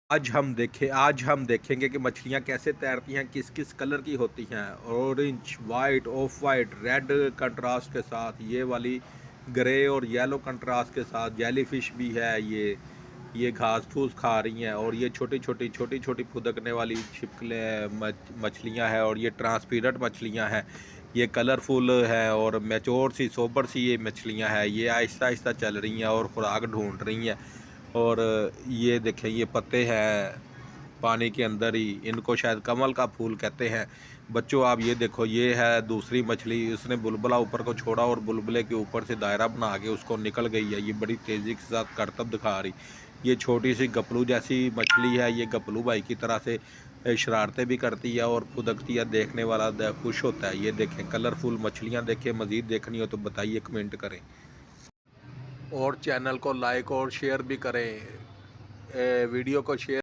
आज हम देखेंगे कि मछलियाँ कैसे तैरती हैं, किस किस कलर की होती हैं। Orange, white, of white, red contrast के साथ, ये वाली ग्रे और येलो कंट्रास्ट के साथ। जेलीफिश भी है, ये घास फूस खा रही हैं। और ये छोटी छोटी फुदकने वाली छिपकले मछलियाँ हैं। और ये ट्रांसपेरेंट मछलियाँ हैं, ये कलरफुल है और मैच्योर सी सोबर सी ये मछलियाँ हैं। ये आहिस्ता आहिस्ता चल रही हैं और खुराक ढूंढ रही हैं। और ये देखें, ये पत्ते हैं पानी के अंदर ही, इनको शायद कमल का फूल कहते हैं। बच्चों आप ये देखो, ये है दूसरी मछली, उसने बुलबुला ऊपर को छोड़ा और बुलबुले के ऊपर से दायरा बना के उसको निकल गई है। ये बड़ी तेज़ी के साथ करतब दिखा रही। ये छोटी सी गपलू जैसी मछली है, ये गपलू भाई की तरह से शरारतें भी करती है और फुदकती है, देखने वाला खुश होता है। ये देखें कलरफुल मछलियाँ देखें। मज़ीद देखनी हो तो बताइए, कमेंट करें और चैनल को लाइक और शेयर भी करें। वीडियो को शेयर